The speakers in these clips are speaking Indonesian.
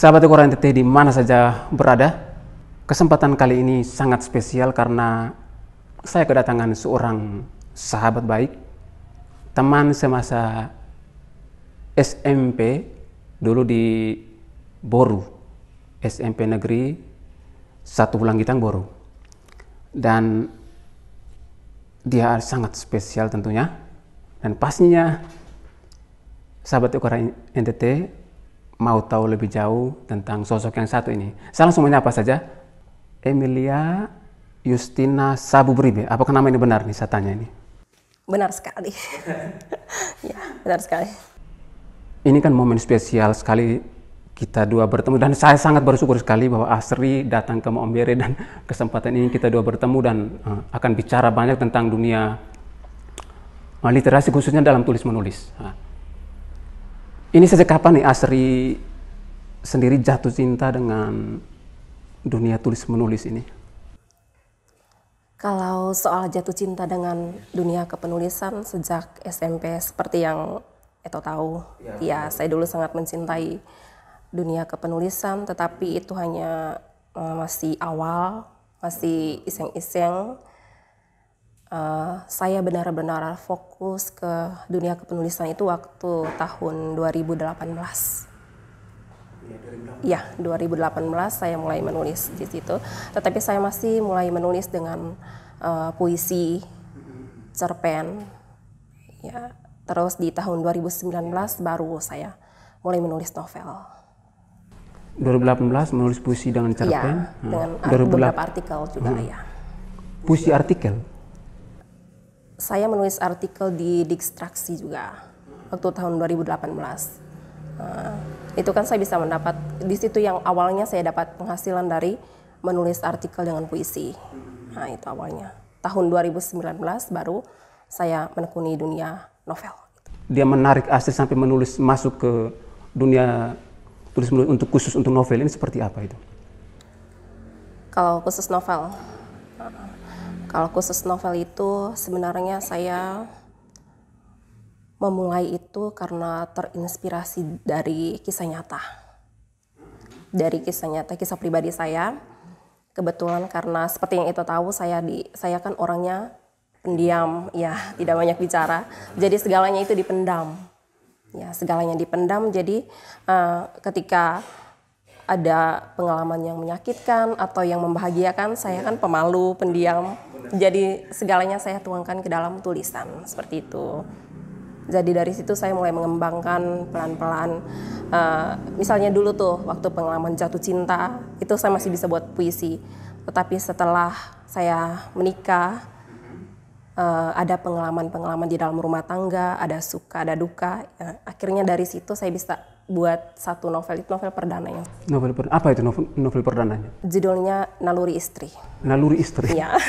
Sahabat Ekor NTT di mana saja berada, kesempatan kali ini sangat spesial karena saya kedatangan seorang sahabat baik, teman semasa SMP dulu di Boru, SMP Negeri 1 Bulangitang Boru. Dan dia sangat spesial tentunya, dan pastinya sahabat Ekor NTT mau tahu lebih jauh tentang sosok yang satu ini. Saya langsung menyapa saja, Emilia Justina Sabubribe. Apakah nama ini benar nih saya tanya ini? Benar sekali. Ya, benar sekali. Ini kan momen spesial sekali kita dua bertemu, dan saya sangat bersyukur sekali bahwa Asri datang ke Maumbere, dan kesempatan ini kita dua bertemu dan akan bicara banyak tentang dunia literasi, khususnya dalam tulis menulis. Ini sejak kapan nih Asri sendiri jatuh cinta dengan dunia tulis menulis ini? Kalau soal jatuh cinta dengan dunia kepenulisan sejak SMP, seperti yang Eto tahu, ya saya dulu sangat mencintai dunia kepenulisan, tetapi itu hanya masih awal, masih iseng-iseng. Saya benar-benar fokus ke dunia kepenulisan itu waktu tahun 2018. Ya, 2018 saya mulai menulis di situ. Tetapi saya masih mulai menulis dengan puisi, cerpen. Ya, terus di tahun 2019 baru saya mulai menulis novel. 2018 menulis puisi dengan cerpen? Ya, dengan beberapa artikel juga ya. Puisi artikel? Saya menulis artikel di Distraksi juga waktu tahun 2018. Itu kan saya bisa mendapat, di situ yang awalnya saya dapat penghasilan dari menulis artikel dengan puisi. Nah itu awalnya. Tahun 2019 baru saya menekuni dunia novel. Dia menarik Asri sampai menulis, masuk ke dunia tulis menulis untuk khusus untuk novel ini seperti apa itu? Kalau khusus novel, itu sebenarnya saya memulai itu karena terinspirasi dari kisah nyata. Dari kisah nyata, kisah pribadi saya. Kebetulan karena seperti yang itu tahu, saya kan orangnya pendiam, ya tidak banyak bicara. Jadi segalanya itu dipendam. Ya, segalanya dipendam. Jadi ketika ada pengalaman yang menyakitkan atau yang membahagiakan, saya kan pemalu, pendiam. Jadi segalanya saya tuangkan ke dalam tulisan, seperti itu. Jadi dari situ saya mulai mengembangkan pelan-pelan. Misalnya dulu tuh waktu pengalaman jatuh cinta, itu saya masih bisa buat puisi. Tetapi setelah saya menikah, ada pengalaman-pengalaman di dalam rumah tangga, ada suka, ada duka. Akhirnya dari situ saya bisa buat satu novel, itu novel perdananya. Apa itu novel perdananya? Judulnya Naluri Istri. Naluri Istri? Ya.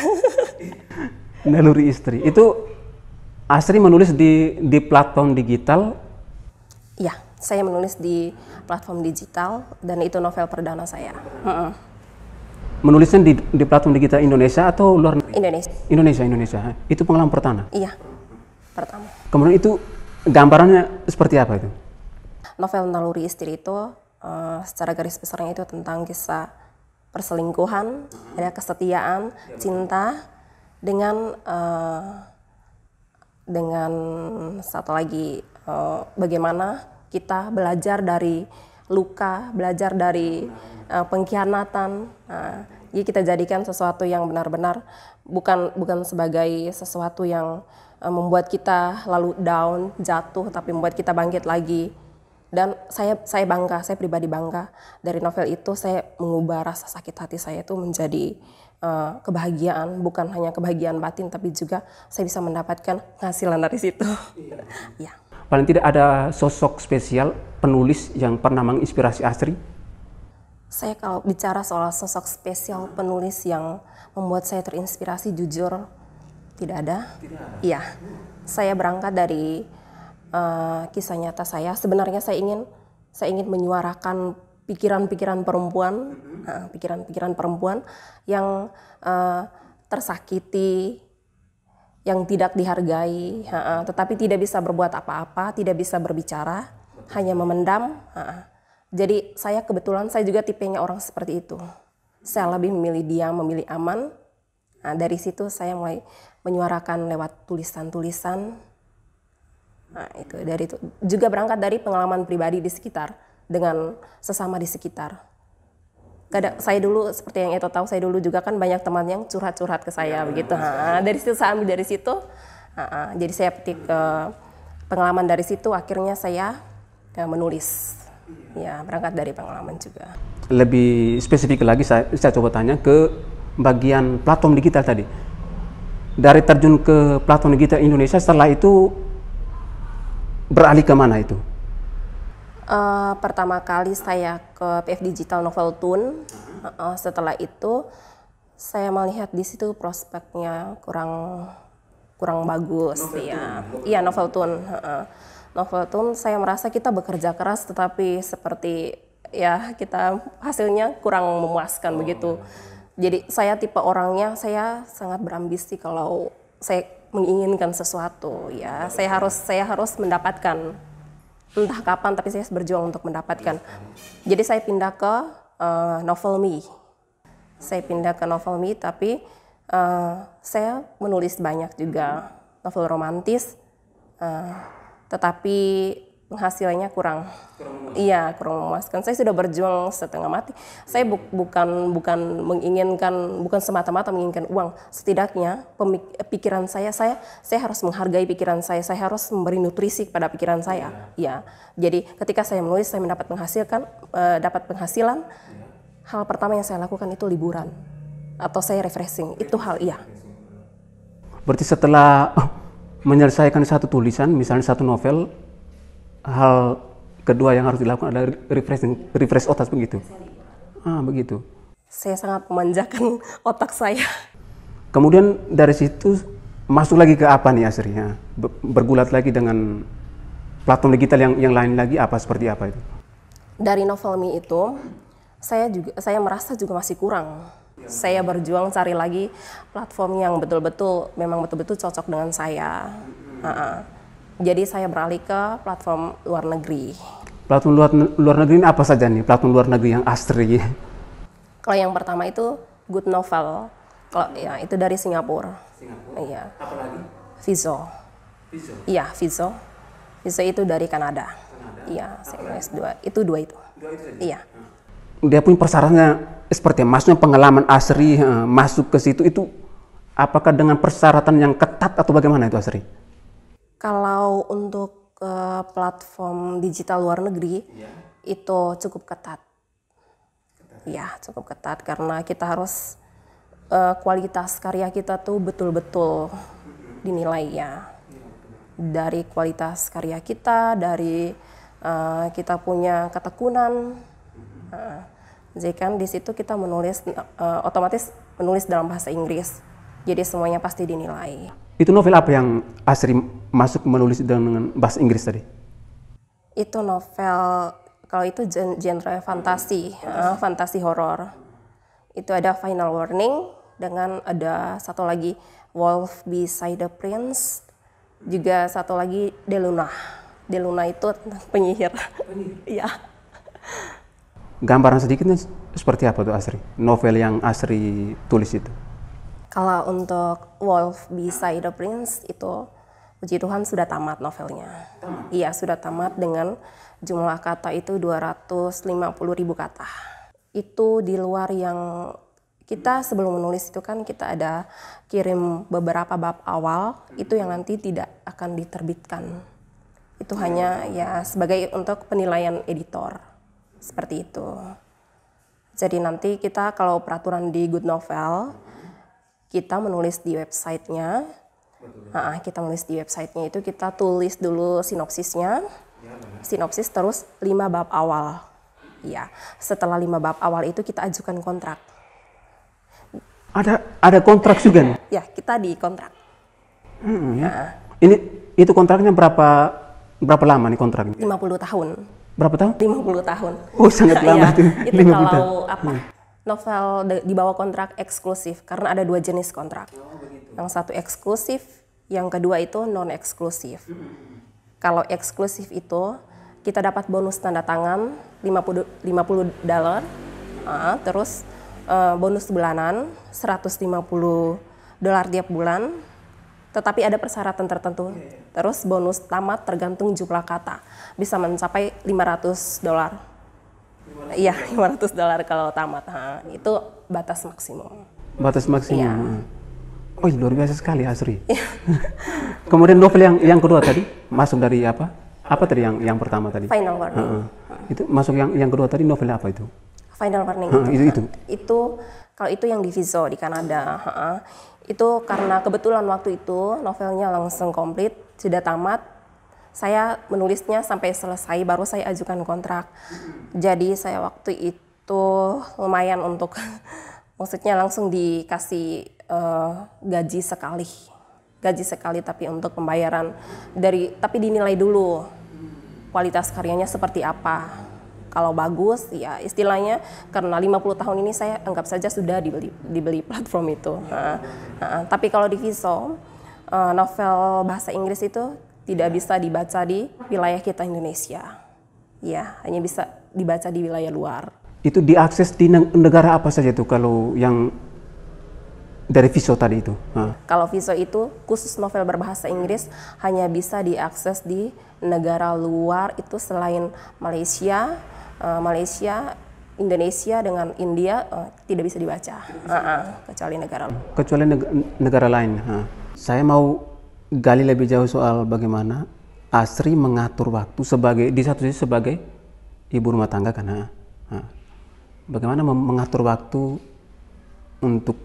Naluri Istri. Itu Asri menulis di platform digital? Ya, saya menulis di platform digital dan itu novel perdana saya. Menulisnya di platform digital Indonesia atau luar negeri? Indonesia. Indonesia. Itu pengalaman pertama? Iya, pertama. Kemudian itu gambarannya seperti apa itu? Novel Naluri Istri itu secara garis besarnya itu tentang kisah perselingkuhan, ada kesetiaan, cinta dengan satu lagi bagaimana kita belajar dari luka, belajar dari pengkhianatan. Jadi kita jadikan sesuatu yang benar-benar bukan sebagai sesuatu yang membuat kita lalu down, jatuh, tapi membuat kita bangkit lagi. Dan saya bangga, saya pribadi bangga dari novel itu. Saya mengubah rasa sakit hati saya itu menjadi kebahagiaan, bukan hanya kebahagiaan batin, tapi juga saya bisa mendapatkan penghasilan dari situ. Ya. Paling tidak ada sosok spesial penulis yang pernah menginspirasi Asri? Saya kalau bicara soal sosok spesial penulis yang membuat saya terinspirasi, jujur tidak ada. Iya, saya berangkat dari kisah nyata saya. Sebenarnya saya ingin menyuarakan pikiran-pikiran perempuan yang tersakiti, yang tidak dihargai, tetapi tidak bisa berbuat apa-apa, tidak bisa berbicara, hanya memendam. Jadi saya kebetulan saya juga tipenya orang seperti itu. Saya lebih memilih diam, memilih aman. Nah, dari situ saya mulai menyuarakan lewat tulisan-tulisan. Nah, itu dari itu juga berangkat dari pengalaman pribadi di sekitar dengan sesama di sekitar. Kadang saya dulu seperti yang itu tahu, saya dulu juga kan banyak teman yang curhat-curhat ke saya begitu. Nah, dari situ saya ambil dari situ. Jadi saya petik pengalaman dari situ, akhirnya saya menulis. Ya, berangkat dari pengalaman juga. Lebih spesifik lagi saya coba tanya ke bagian platform digital tadi. Dari terjun ke platform digital Indonesia, setelah itu beralih ke mana itu? Pertama kali saya ke PF Digital Novel Tune. Setelah itu saya melihat di situ prospeknya kurang bagus. Iya, Novel Tune. Novel Tune saya merasa kita bekerja keras, tetapi seperti ya kita hasilnya kurang memuaskan begitu. Jadi saya tipe orangnya, saya sangat berambisi kalau saya menginginkan sesuatu. Ya, saya harus mendapatkan. Entah kapan, tapi saya berjuang untuk mendapatkan. Jadi saya pindah ke Novel Me. Saya pindah ke Novel Me, tapi saya menulis banyak juga novel romantis, tetapi penghasilannya kurang memuaskan. Saya sudah berjuang setengah mati. Saya bukan semata-mata menginginkan uang. Setidaknya pikiran saya harus menghargai pikiran saya harus memberi nutrisi kepada pikiran saya. Ya, jadi ketika saya menulis, saya dapat penghasilan. Hal pertama yang saya lakukan itu liburan atau saya refreshing. Itu Berarti setelah menyelesaikan satu tulisan, misalnya satu novel, hal kedua yang harus dilakukan adalah refresh otak begitu. Begitu. Saya sangat memanjakan otak saya. Kemudian dari situ masuk lagi ke apa nih Asri? Bergulat lagi dengan platform digital yang lain lagi, seperti apa itu? Dari Novel Me itu saya merasa juga masih kurang. Saya berjuang cari lagi platform yang betul-betul cocok dengan saya. Jadi saya beralih ke platform luar negeri. Platform luar negeri ini apa saja nih? Platform luar negeri yang Asri? Kalau yang pertama itu Good Novel. Kalau ya itu dari Singapura. Iya. Apa lagi? Vizo. Iya, Vizo. Vizo itu dari Kanada. Iya, saya nulis dua. Itu dua itu. Iya. Dia punya persyaratannya seperti maksudnya pengalaman Asri masuk ke situ itu apakah dengan persyaratan yang ketat atau bagaimana itu Asri? Kalau untuk platform digital luar negeri itu cukup ketat. Ya, cukup ketat karena kita harus kualitas karya kita tuh betul-betul dinilai ya. Dari kualitas karya kita, dari kita punya ketekunan. Jadi kan di situ kita menulis otomatis menulis dalam bahasa Inggris. Jadi semuanya pasti dinilai. Itu novel apa yang Asri masuk menulis dengan bahasa Inggris tadi? Itu novel, kalau itu genre fantasi, fantasi horor. Itu ada Final Warning, dengan ada satu lagi Wolf Beside the Prince, juga satu lagi Deluna. Deluna itu penyihir. Iya. Gambaran sedikitnya seperti apa tuh Asri? Novel yang Asri tulis itu? Kalau untuk Wolf Beside the Prince itu, puji Tuhan sudah tamat novelnya. Iya, sudah tamat dengan jumlah kata itu 250.000 kata. Itu di luar yang kita sebelum menulis itu kan kita ada kirim beberapa bab awal, itu yang nanti tidak akan diterbitkan. Itu hanya ya sebagai untuk penilaian editor. Seperti itu. Jadi nanti kita kalau peraturan di Good Novel, kita menulis di websitenya. Kita menulis di websitenya itu kita tulis dulu sinopsisnya. Sinopsis terus 5 bab awal. Ya, setelah 5 bab awal itu kita ajukan kontrak. Ada kontrak juga nih? Ya, kita di kontrak. Itu kontraknya berapa lama nih kontraknya? 50 tahun. Berapa tahun? 50 tahun. Oh, sangat lama ya, itu. Itu kalau novel di bawah kontrak eksklusif, karena ada 2 jenis kontrak. Yang satu eksklusif, yang kedua itu non eksklusif. Kalau eksklusif itu kita dapat bonus tanda tangan $50, terus bonus bulanan $150 tiap bulan, tetapi ada persyaratan tertentu. Terus bonus tamat tergantung jumlah kata, bisa mencapai $500. Iya, $500 kalau tamat. Itu batas maksimum. Batas maksimum. Iya. Oh, luar biasa sekali Asri. Kemudian novel yang kedua tadi masuk dari apa? Apa tadi yang pertama tadi? Final Warning. Itu masuk yang kedua tadi novel apa itu? Final Warning itu kalau itu yang di Viso di Kanada. Itu karena kebetulan waktu itu novelnya langsung komplit, sudah tamat. Saya menulisnya sampai selesai, baru saya ajukan kontrak. Jadi saya waktu itu lumayan untuk, maksudnya langsung dikasih gaji sekali, tapi untuk pembayaran tapi dinilai dulu kualitas karyanya seperti apa. Kalau bagus, ya istilahnya karena 50 tahun ini saya anggap saja sudah dibeli platform itu. Tapi kalau di Viso, novel bahasa Inggris itu tidak bisa dibaca di wilayah kita Indonesia. Ya, hanya bisa dibaca di wilayah luar. Itu diakses di negara apa saja tuh kalau yang dari Viso tadi itu? Kalau Viso itu khusus novel berbahasa Inggris hanya bisa diakses di negara luar itu selain Malaysia, Indonesia dengan India tidak bisa dibaca. Kecuali negara lain. Kecuali negara lain. Saya mau gali lebih jauh soal bagaimana Asri mengatur waktu di satu sisi sebagai ibu rumah tangga kan. Bagaimana mengatur waktu untuk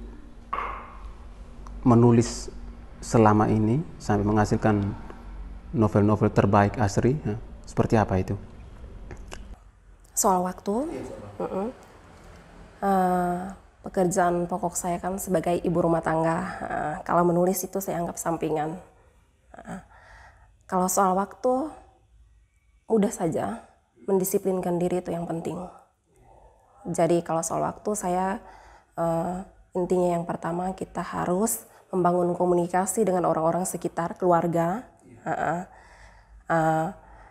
menulis selama ini sampai menghasilkan novel-novel terbaik Asri, seperti apa itu? Soal waktu, pekerjaan pokok saya kan sebagai ibu rumah tangga. Kalau menulis itu saya anggap sampingan. Kalau soal waktu, mudah saja, mendisiplinkan diri itu yang penting. Jadi kalau soal waktu saya intinya yang pertama kita harus membangun komunikasi dengan orang-orang sekitar, keluarga.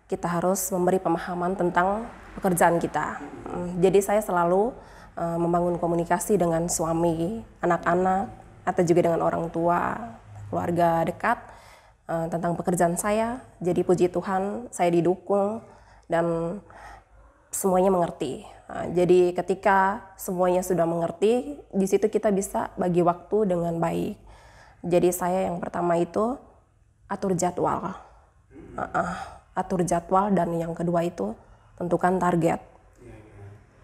Kita harus memberi pemahaman tentang pekerjaan kita. Jadi saya selalu membangun komunikasi dengan suami, anak-anak, atau juga dengan orang tua, keluarga dekat tentang pekerjaan saya. Jadi puji Tuhan saya didukung dan semuanya mengerti. Jadi ketika semuanya sudah mengerti, di situ kita bisa bagi waktu dengan baik. Jadi saya yang pertama itu atur jadwal. Atur jadwal, dan yang kedua itu tentukan target.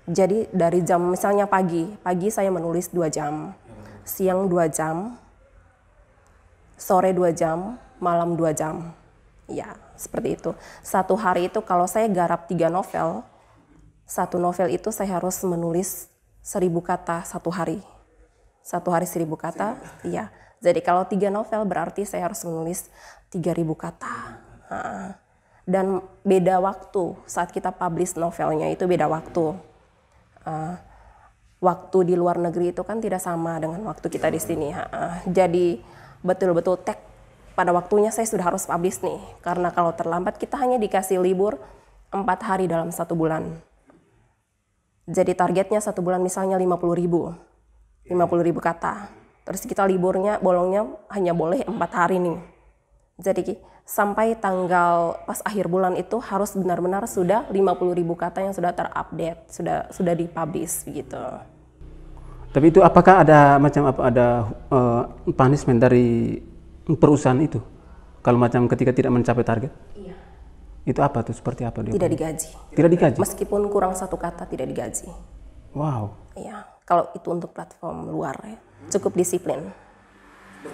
Jadi dari jam misalnya pagi saya menulis 2 jam, siang 2 jam, sore 2 jam, malam 2 jam. Ya, seperti itu. Satu hari itu kalau saya garap 3 novel, satu novel itu saya harus menulis 1000 kata satu hari. Satu hari 1000 kata, iya. Jadi kalau 3 novel berarti saya harus menulis 3000 kata. Dan beda waktu saat kita publish novelnya itu beda waktu. Waktu di luar negeri itu kan tidak sama dengan waktu kita di sini. Jadi betul-betul tag pada waktunya saya sudah harus publish nih. Karena kalau terlambat kita hanya dikasih libur 4 hari dalam 1 bulan. Jadi targetnya 1 bulan misalnya 50.000 kata. Terus kita liburnya, bolongnya hanya boleh 4 hari nih. Jadi sampai tanggal pas akhir bulan itu harus benar-benar sudah 50.000 kata yang sudah terupdate, sudah dipublish begitu. Tapi itu apakah ada punishment dari perusahaan itu? Kalau macam ketika tidak mencapai target? Iya. Itu apa tuh? Seperti apa dia? Tidak digaji. Tidak digaji? Meskipun kurang 1 kata tidak digaji. Wow. Iya. Kalau itu untuk platform luar ya, cukup disiplin.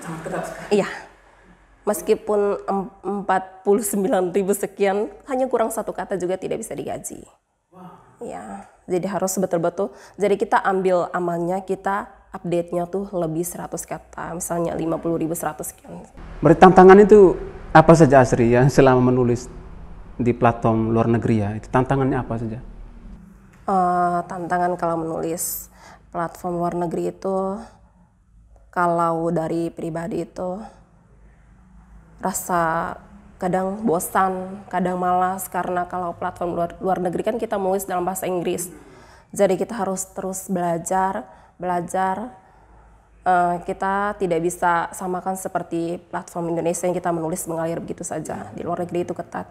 Sangat ketat sekali. Iya. Meskipun 49.000 sekian, hanya kurang 1 kata juga tidak bisa digaji. Ya, jadi harus betul-betul. Jadi kita ambil amannya, kita update-nya tuh lebih 100 kata, misalnya 50.000 100 sekian. Berarti tantangan itu apa saja Asri ya selama menulis di platform luar negeri ya? Itu tantangannya apa saja? Tantangan kalau menulis platform luar negeri itu, kalau dari pribadi itu rasa kadang bosan, kadang malas, karena kalau platform luar negeri kan kita menulis dalam bahasa Inggris. Jadi kita harus terus belajar. Kita tidak bisa samakan seperti platform Indonesia yang kita menulis mengalir begitu saja. Di luar negeri itu ketat.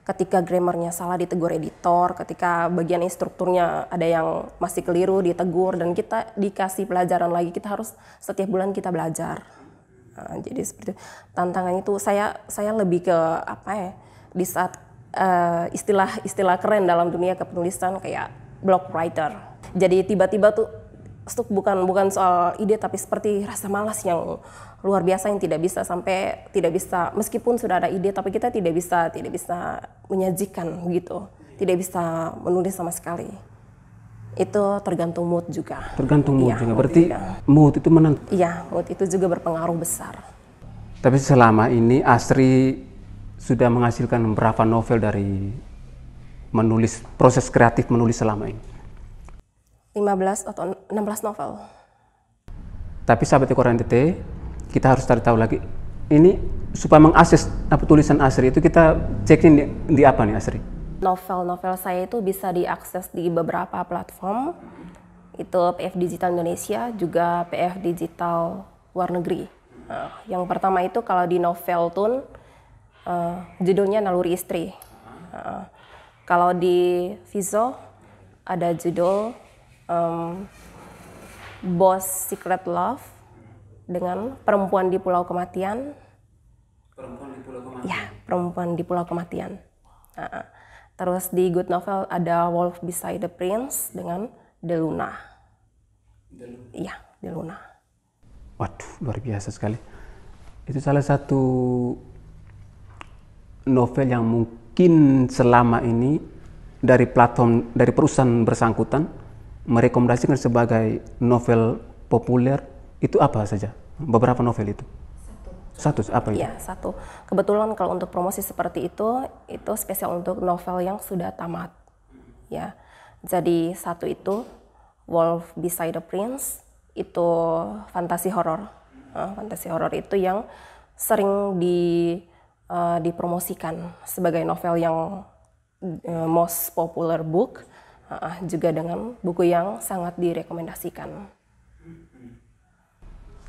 Ketika grammarnya salah ditegur editor, ketika bagian instrukturnya ada yang masih keliru ditegur, dan kita dikasih pelajaran lagi, kita harus setiap bulan kita belajar. Jadi seperti itu. Tantangannya itu saya lebih ke apa ya, di saat istilah keren dalam dunia kepenulisan kayak blog writer. Jadi tiba-tiba tuh bukan soal ide, tapi seperti rasa malas yang luar biasa yang tidak bisa meskipun sudah ada ide, tapi kita tidak bisa menyajikan begitu, tidak bisa menulis sama sekali. Itu tergantung mood juga. Tergantung mood juga. Berarti mood itu menentukan. Iya, mood itu juga berpengaruh besar. Tapi selama ini Asri sudah menghasilkan berapa novel dari proses kreatif menulis selama ini? 15 atau 16 novel. Tapi sahabat Koran DT, kita harus cari tahu lagi. Ini supaya mengakses tulisan Asri itu kita ceknya di apa nih Asri? Novel-novel saya itu bisa diakses di beberapa platform. Itu PF Digital Indonesia, juga PF Digital luar negeri. Yang pertama itu kalau di Noveltoon, judulnya Naluri Istri. Kalau di Vizo ada judul Boss Secret Love dengan Perempuan di Pulau Kematian. Ya, Perempuan di Pulau Kematian. Terus di Good Novel ada Wolf Beside the Prince dengan De Luna. Iya, De Luna. Waduh, luar biasa sekali. Itu salah satu novel yang mungkin selama ini dari perusahaan bersangkutan merekomendasikan sebagai novel populer. Itu apa saja? Beberapa novel itu? Satu apa itu? Iya, satu. Kebetulan kalau untuk promosi seperti itu spesial untuk novel yang sudah tamat. Ya, jadi satu itu Wolf Beside the Prince, itu fantasi horor. Fantasi horor itu yang sering dipromosikan sebagai novel yang most popular book. Juga dengan buku yang sangat direkomendasikan.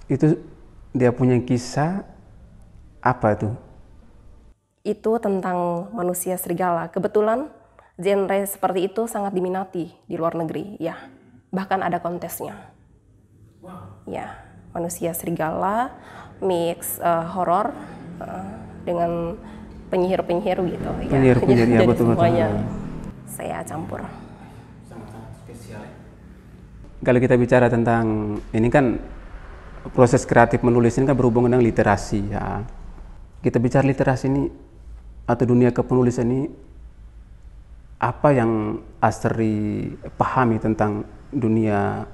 Itu dia punya kisah apa itu? Itu tentang manusia serigala. Kebetulan genre seperti itu sangat diminati di luar negeri, ya. Bahkan ada kontesnya. Ya, manusia serigala mix horor dengan penyihir-penyihir gitu. Penyihir-penyihir ya, betul-betul. Semuanya saya campur. Kalau kita bicara tentang ini kan proses kreatif menulis ini kan berhubungan dengan literasi ya. Kita bicara literasi ini atau dunia kepenulisan ini, apa yang Asri pahami tentang dunia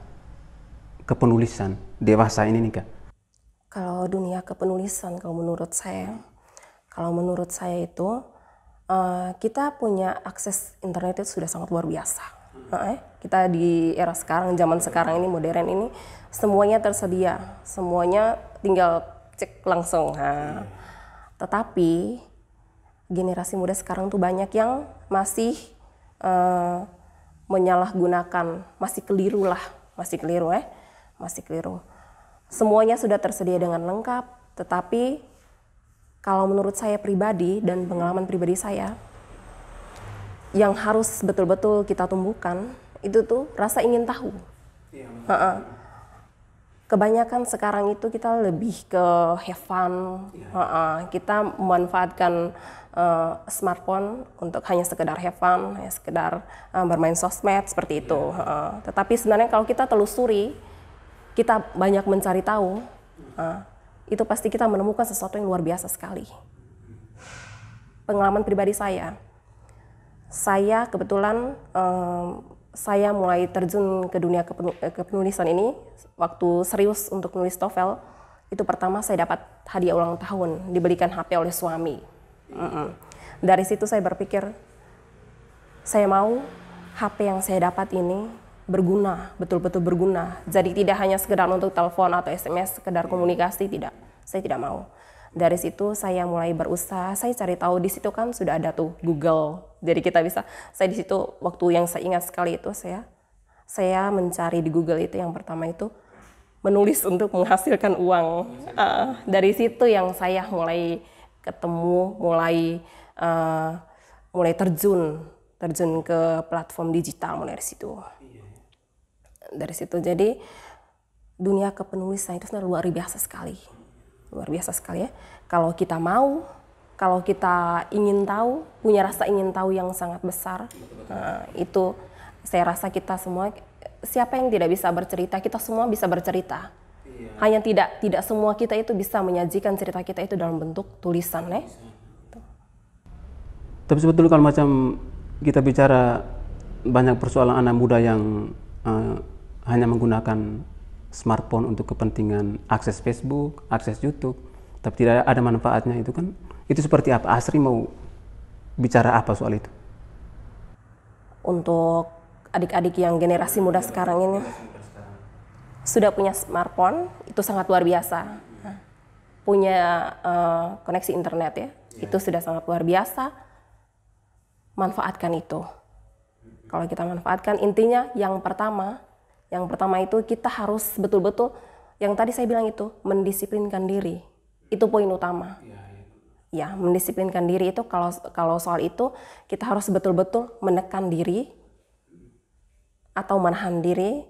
kepenulisan dewasa ini nih Kak? Kalau dunia kepenulisan, kalau menurut saya itu kita punya akses internet itu sudah sangat luar biasa. Kita di era sekarang, zaman sekarang ini, modern ini, semuanya tersedia, semuanya tinggal cek langsung. Tetapi generasi muda sekarang tuh banyak yang masih menyalahgunakan, masih keliru. Semuanya sudah tersedia dengan lengkap, tetapi kalau menurut saya pribadi dan pengalaman pribadi saya, yang harus betul-betul kita tumbuhkan itu tuh rasa ingin tahu. Kebanyakan sekarang itu kita lebih ke have fun, kita memanfaatkan smartphone untuk hanya sekedar have fun, hanya sekedar bermain sosmed seperti itu. Tetapi sebenarnya kalau kita telusuri, kita banyak mencari tahu, itu pasti kita menemukan sesuatu yang luar biasa sekali. Pengalaman pribadi saya kebetulan saya mulai terjun ke dunia kepenulisan ini waktu serius untuk menulis novel. Itu pertama saya dapat hadiah ulang tahun, dibelikan HP oleh suami. Dari situ saya berpikir, saya mau HP yang saya dapat ini berguna, betul-betul berguna. Jadi tidak hanya sekedar untuk telepon atau SMS, sekedar komunikasi, tidak. Saya tidak mau. Dari situ saya mulai berusaha, saya cari tahu di situ kan sudah ada tuh Google. Jadi kita bisa, saya di situ waktu yang saya ingat sekali itu saya mencari di Google itu yang pertama itu menulis untuk menghasilkan uang. Dari situ yang saya mulai ketemu, mulai terjun ke platform digital mulai dari situ. Dari situ jadi dunia kepenulisan itu sebenarnya luar biasa sekali ya. Kalau kita mau, kalau kita ingin tahu, punya rasa ingin tahu yang sangat besar, itu saya rasa kita semua, siapa yang tidak bisa bercerita, kita semua bisa bercerita. Hanya tidak semua kita itu bisa menyajikan cerita kita itu dalam bentuk tulisan ya. Tapi sebetulnya kalau macam kita bicara banyak persoalan anak muda yang hanya menggunakan smartphone untuk kepentingan akses Facebook, akses YouTube, tapi tidak ada manfaatnya itu kan, itu seperti apa? Asri mau bicara apa soal itu? Untuk adik-adik yang generasi muda sekarang ini sudah punya smartphone, itu sangat luar biasa. Punya koneksi internet ya, itu sudah sangat luar biasa. Manfaatkan itu. Kalau kita manfaatkan, intinya yang pertama itu kita harus betul-betul, yang tadi saya bilang itu, mendisiplinkan diri. Itu poin utama. Ya, mendisiplinkan diri itu, kalau soal itu, kita harus betul-betul menekan diri, atau menahan diri,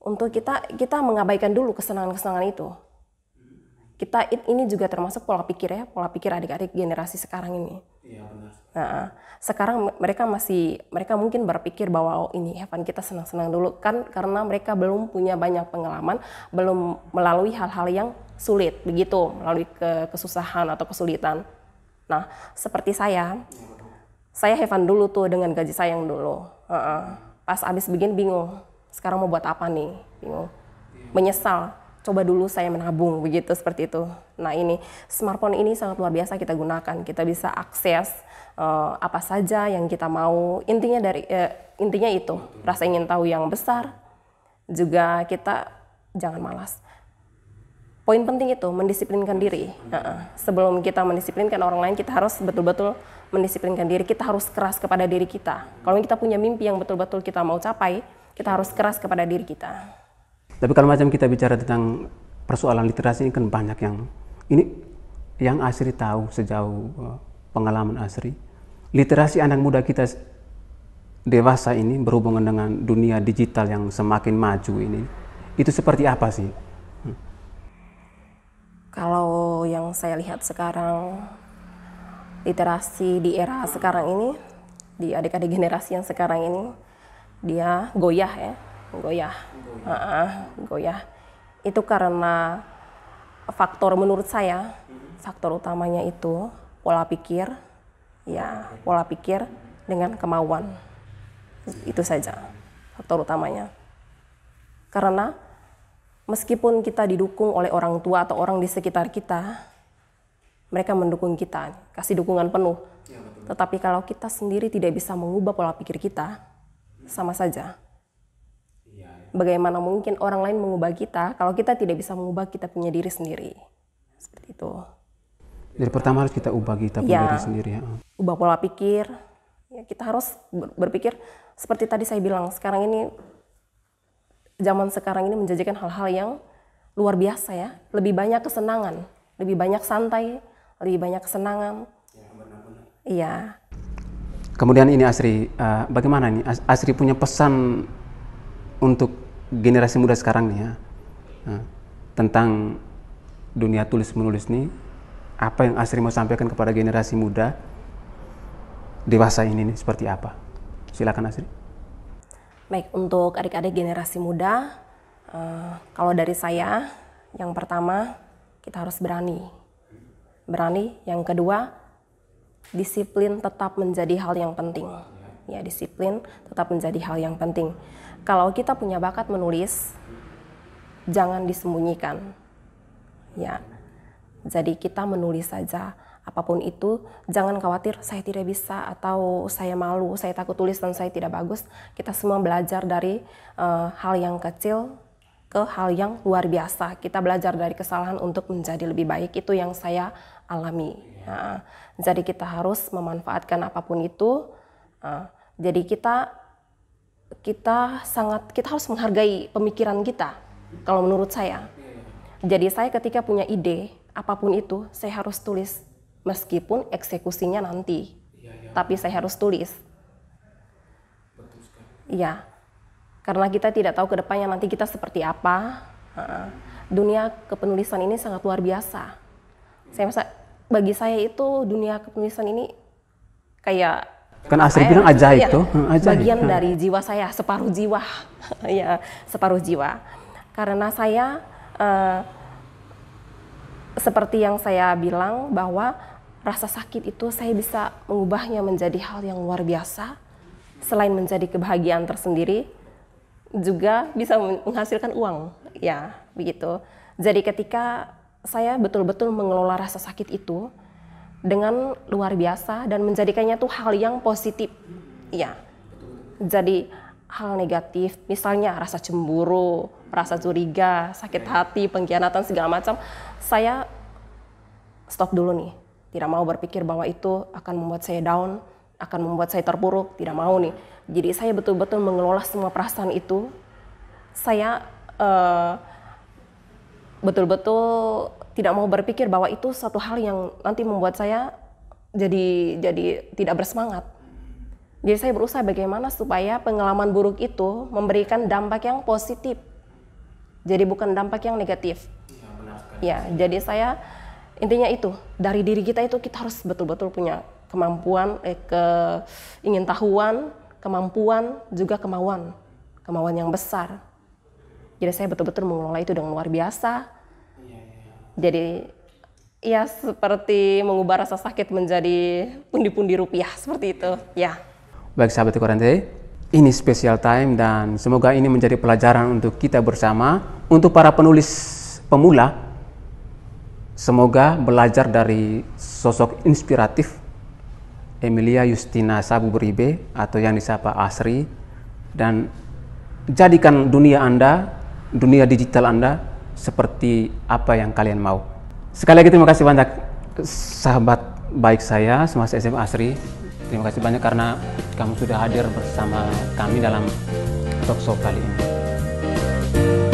untuk kita mengabaikan dulu kesenangan-kesenangan itu. Ini juga termasuk pola pikir ya, pola pikir adik-adik generasi sekarang ini. Iya, benar. Nah, sekarang mereka mungkin berpikir bahwa ini Evan, kita senang-senang dulu kan, karena mereka belum punya banyak pengalaman, belum melalui hal-hal yang sulit begitu, melalui kesusahan atau kesulitan. Nah, seperti saya Evan dulu tuh dengan gaji saya yang dulu. Pas abis begini bingung, sekarang mau buat apa nih? Bingung, menyesal. Coba dulu saya menabung, begitu, seperti itu. Nah, ini smartphone ini sangat luar biasa kita gunakan. Kita bisa akses apa saja yang kita mau. Intinya itu, rasa ingin tahu yang besar. Juga kita jangan malas. Poin penting itu, mendisiplinkan diri. Sebelum kita mendisiplinkan orang lain, kita harus betul-betul mendisiplinkan diri. Kita harus keras kepada diri kita. Kalau kita punya mimpi yang betul-betul kita mau capai, kita harus keras kepada diri kita. Tapi kalau macam kita bicara tentang persoalan literasi ini kan banyak yang Asri tahu sejauh pengalaman Asri. Literasi anak muda kita dewasa ini berhubungan dengan dunia digital yang semakin maju ini, itu seperti apa sih? Kalau yang saya lihat sekarang, literasi di era sekarang ini, di adik-adik generasi yang sekarang ini, dia goyah ya. Goyah. Itu karena faktor, menurut saya, faktor utamanya itu pola pikir, ya, pola pikir dengan kemauan. Itu saja faktor utamanya. Karena meskipun kita didukung oleh orang tua atau orang di sekitar kita, mereka mendukung kita, kasih dukungan penuh. Tetapi kalau kita sendiri tidak bisa mengubah pola pikir kita, sama saja. Bagaimana mungkin orang lain mengubah kita kalau kita tidak bisa mengubah kita punya diri sendiri. Seperti itu. Jadi pertama harus kita ubah kita punya diri sendiri. Ya. Ubah pola pikir. Ya, kita harus berpikir seperti tadi saya bilang, sekarang ini, zaman sekarang ini menjanjikan hal-hal yang luar biasa ya. Lebih banyak kesenangan, lebih banyak santai, lebih banyak kesenangan. Iya. Kemudian ini Asri, bagaimana nih Asri punya pesan untuk generasi muda sekarang nih ya, tentang dunia tulis menulis nih, apa yang Asri mau sampaikan kepada generasi muda dewasa ini nih, seperti apa? Silakan Asri. Baik, untuk adik-adik generasi muda, kalau dari saya, yang pertama kita harus berani. Yang kedua, disiplin tetap menjadi hal yang penting. Ya, disiplin tetap menjadi hal yang penting. Kalau kita punya bakat menulis, jangan disembunyikan. Ya, jadi kita menulis saja, apapun itu, jangan khawatir saya tidak bisa atau saya malu, saya takut tulisan saya tidak bagus. Kita semua belajar dari hal yang kecil ke hal yang luar biasa. Kita belajar dari kesalahan untuk menjadi lebih baik. Itu yang saya alami. Jadi kita harus memanfaatkan apapun itu. Jadi kita harus menghargai pemikiran kita, kalau menurut saya. Jadi saya ketika punya ide apapun itu, saya harus tulis meskipun eksekusinya nanti, tapi saya harus tulis. Iya, karena kita tidak tahu ke depannya nanti kita seperti apa. Dunia kepenulisan ini sangat luar biasa. Bagi saya itu dunia kepenulisan ini kayak kan Asri bilang ajaib tuh, bagian dari jiwa saya, separuh jiwa. Ya, separuh jiwa. Karena saya seperti yang saya bilang bahwa rasa sakit itu saya bisa mengubahnya menjadi hal yang luar biasa. Selain menjadi kebahagiaan tersendiri, juga bisa menghasilkan uang. Ya, begitu. Jadi ketika saya betul-betul mengelola rasa sakit itu dengan luar biasa dan menjadikannya tuh hal yang positif. Ya. Jadi hal negatif, misalnya rasa cemburu, rasa curiga, sakit hati, pengkhianatan segala macam, saya stop dulu nih. Tidak mau berpikir bahwa itu akan membuat saya down, akan membuat saya terpuruk, tidak mau nih. Jadi saya betul-betul mengelola semua perasaan itu. Saya betul-betul tidak mau berpikir bahwa itu suatu hal yang nanti membuat saya jadi tidak bersemangat. Jadi saya berusaha bagaimana supaya pengalaman buruk itu memberikan dampak yang positif. Jadi bukan dampak yang negatif. Ya, jadi saya intinya itu, dari diri kita itu kita harus betul-betul punya kemampuan, keingintahuan, kemampuan, juga kemauan yang besar. Jadi saya betul-betul mengelola itu dengan luar biasa. Jadi ya seperti mengubah rasa sakit menjadi pundi-pundi rupiah, seperti itu. Ya. Baik sahabat Korante, ini special time dan semoga ini menjadi pelajaran untuk kita bersama. Untuk para penulis pemula, semoga belajar dari sosok inspiratif Emilia Justina Sabu Beribe atau yang disapa Asri, dan jadikan dunia Anda, dunia digital Anda seperti apa yang kalian mau. Sekali lagi terima kasih banyak sahabat baik saya semasa SMA Asri. Terima kasih banyak karena kamu sudah hadir bersama kami dalam talk show kali ini.